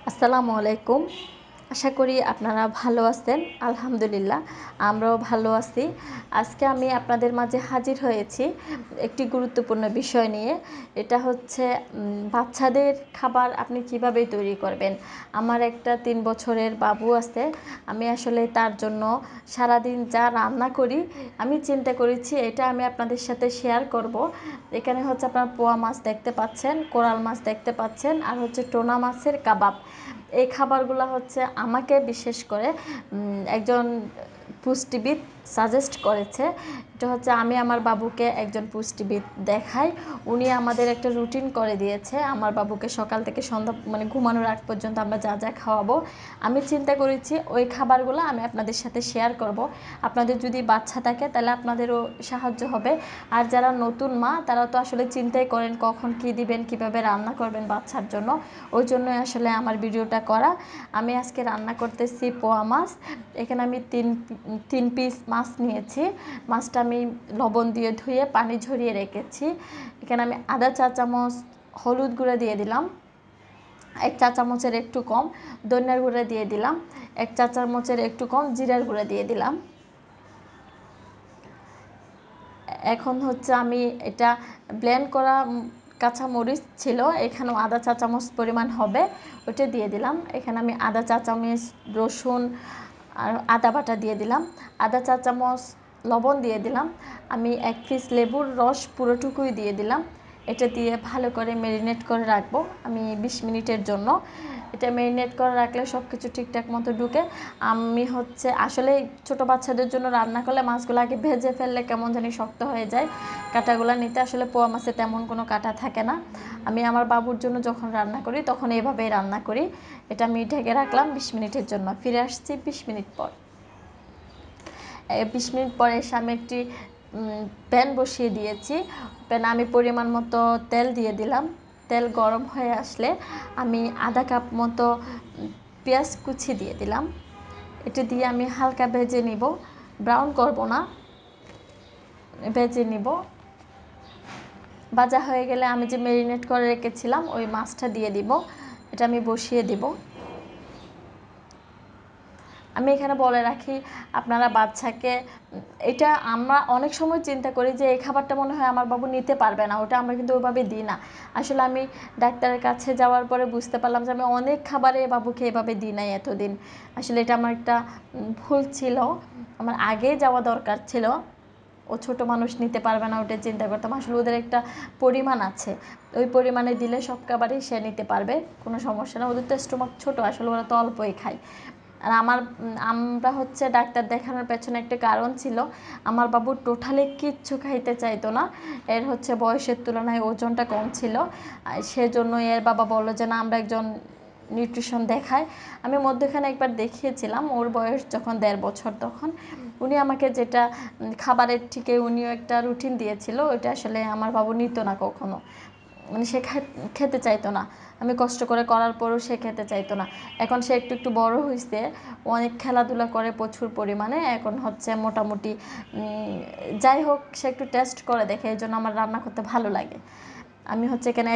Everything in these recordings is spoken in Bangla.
আসসালামু আলাইকুম। আশা করি আপনারা ভালো আছেন। আলহামদুলিল্লাহ আমরাও ভালো আছি। আজকে আমি আপনাদের মাঝে হাজির হয়েছি একটি গুরুত্বপূর্ণ বিষয় নিয়ে। এটা হচ্ছে বাচ্চাদের খাবার আপনি কিভাবে তৈরি করবেন। আমার একটা 3 বছরের বাবু আছে। আমি আসলে তার জন্য সারাদিন যা রান্না করি আমি চিন্তা করেছি এটা আমি আপনাদের সাথে শেয়ার করব। এখানে হচ্ছে আপনারা পোয়া মাছ দেখতে পাচ্ছেন, কোরাল মাছ দেখতে পাচ্ছেন, আর হচ্ছে টোনা মাছের কাবাব। এই খাবারগুলো হচ্ছে আমাকে বিশেষ করে একজন পুষ্টিবিদ সাজেস্ট করেছে। এটা হচ্ছে আমি আমার বাবুকে একজন পুষ্টিবিদ দেখাই। উনি আমাদের একটা রুটিন করে দিয়েছে আমার বাবুকে সকাল থেকে সন্ধ্যা মানে ঘুমানোর আগ পর্যন্ত আমরা যা যা খাওয়াবো। আমি চিন্তা করেছি ওই খাবারগুলো আমি আপনাদের সাথে শেয়ার করব। আপনাদের যদি বাচ্চা থাকে তাহলে আপনাদেরও সাহায্য হবে। আর যারা নতুন মা তারা তো আসলে চিন্তাই করেন কখন কী দিবেন, কিভাবে রান্না করবেন বাচ্চার জন্য। ওই জন্যই আসলে আমার ভিডিওটা করা। আমি আজকে রান্না করতেছি পোয়া মাছ। এখানে আমি তিন পিস মাছ নিয়েছি। মাছটা আমি লবণ দিয়ে ধুয়ে পানি ঝরিয়ে রেখেছি। এখানে আমি আধা চা চামচ হলুদ গুঁড়া দিয়ে দিলাম, 1 চা চামচের একটু কম ধনিয়ার গুঁড়া দিয়ে দিলাম, 1 চা চামচের একটু কম জিরার গুঁড়া দিয়ে দিলাম। এখন হচ্ছে আমি এটা ব্লেন্ড করা কাঁচা মরিচ ছিল, এখানেও আধা চা চামচ পরিমাণ হবে, ওইটা দিয়ে দিলাম। এখানে আমি আধা চা চামচ রসুন আর আদা বাটা দিয়ে দিলাম, আধা চা চামচ লবণ দিয়ে দিলাম। আমি 1 পিস লেবুর রস পুরোটুকুই দিয়ে দিলাম। এটা দিয়ে ভালো করে ম্যারিনেট করে রাখবো আমি 20 মিনিটের জন্য। এটা ম্যারিনেট করে রাখলে সব কিছু ঠিকঠাক মতো ঢুকে। আমি হচ্ছে আসলে ছোট বাচ্চাদের জন্য রান্না করলে মাছগুলো আগে ভেজে ফেললে কেমন জানি শক্ত হয়ে যায়। কাঁটাগুলো নিতে আসলে পোয়া মাছে তেমন কোনো কাঁটা থাকে না। আমি আমার বাবুর জন্য যখন রান্না করি তখন এইভাবেই রান্না করি। এটা আমি ঢেকে রাখলাম 20 মিনিটের জন্য। ফিরে আসছি 20 মিনিট পর। 20 মিনিট পরে এসে আমি একটি প্যান বসিয়ে দিয়েছি। প্যানে আমি পরিমাণ মতো তেল দিয়ে দিলাম। তেল গরম হয়ে আসলে আমি আধা কাপ মতো পেঁয়াজ কুচি দিয়ে দিলাম। এটা দিয়ে আমি হালকা ভেজে নিব, ব্রাউন করব না, ভেজে নিব। ভাজা হয়ে গেলে আমি যে ম্যারিনেট করে রেখেছিলাম ওই মাছটা দিয়ে দিব। এটা আমি বসিয়ে দিব। আমি এখানে বলে রাখি আপনারা বাচ্চাকে এটা আমরা অনেক সময় চিন্তা করি যে এই খাবারটা মনে হয় আমার বাবু নিতে পারবে না, ওটা আমরা কিন্তু ওইভাবে দিই না। আসলে আমি ডাক্তারের কাছে যাওয়ার পরে বুঝতে পারলাম যে আমি অনেক খাবারে বাবুকে এভাবে দিই নাই এতদিন। আসলে এটা আমার একটা ভুল ছিল, আমার আগেই যাওয়া দরকার ছিল। ও ছোট মানুষ নিতে পারবে না ওটা চিন্তা করতাম। আসলে ওদের একটা পরিমাণ আছে, ওই পরিমাণে দিলে সব খাবারই সে নিতে পারবে, কোনো সমস্যা না। ওদের তো স্টোমাক ছোট, আসলে ওরা তো অল্পই খায়। আর আমরা হচ্ছে ডাক্তার দেখানোর পেছনে একটা কারণ ছিল, আমার বাবু টোটালি কিচ্ছু খাইতে চাইতো না। এর হচ্ছে বয়সের তুলনায় ওজনটা কম ছিল, সেজন্য এর বাবা বললো যে না আমরা একজন নিউট্রিশন দেখায়। আমি মধ্যখানে একবার দেখিয়েছিলাম, ওর বয়স যখন 1.5 বছর তখন উনি আমাকে যেটা খাবারের থেকে উনিও একটা রুটিন দিয়েছিল, ওইটা আসলে আমার বাবু নিত না কখনো, মানে সে খেতে চাইতো না। আমি কষ্ট করে করার পরও সে খেতে চাইতো না। এখন সে একটু একটু বড় হয়েছে, অনেক খেলাধুলা করে প্রচুর পরিমাণে, এখন হচ্ছে মোটামুটি যাই হোক সে একটু টেস্ট করে দেখে, এই জন্য আমার রান্না করতে ভালো লাগে। আমি হচ্ছে এখানে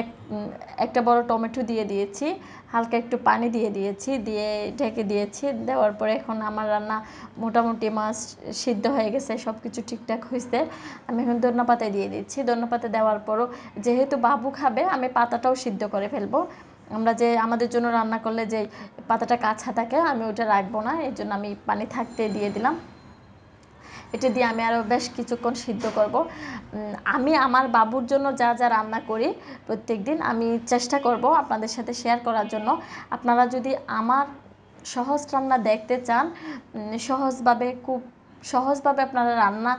একটা বড় টমেটো দিয়ে দিয়েছি, হালকা একটু পানি দিয়ে দিয়েছি, দিয়ে ঢেকে দিয়েছি। দেওয়ার পরে এখন আমার রান্না মোটামুটি মাছ সিদ্ধ হয়ে গেছে, সব কিছু ঠিকঠাক হয়েছে। আমি এখন ধনেপাতা দিয়ে দিচ্ছি। ধনেপাতা দেওয়ার পরও যেহেতু বাবু খাবে আমি পাতাটাও সিদ্ধ করে ফেলবো। আমরা যে আমাদের জন্য রান্না করলে যে পাতাটা কাঁচা থাকে আমি ওটা রাখবো না, এই জন্য আমি পানি থাকতে দিয়ে দিলাম। এটা দিয়ে আমি আরও বেশ কিছুক্ষণ সিদ্ধ করব। আমি আমার বাবুর জন্য যা যা রান্না করি প্রত্যেক দিন আমি চেষ্টা করব আপনাদের সাথে শেয়ার করার জন্য। আপনারা যদি আমার সহজ রান্না দেখতে চান, সহজভাবে খুব সহজভাবে আপনারা রান্না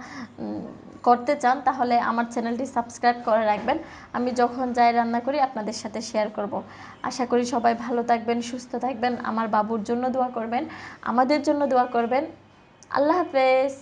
করতে চান, তাহলে আমার চ্যানেলটি সাবস্ক্রাইব করে রাখবেন। আমি যখন যাই রান্না করি আপনাদের সাথে শেয়ার করব। আশা করি সবাই ভালো থাকবেন, সুস্থ থাকবেন, আমার বাবুর জন্য দোয়া করবেন, আমাদের জন্য দোয়া করবেন। আল্লাহ হাফেজ।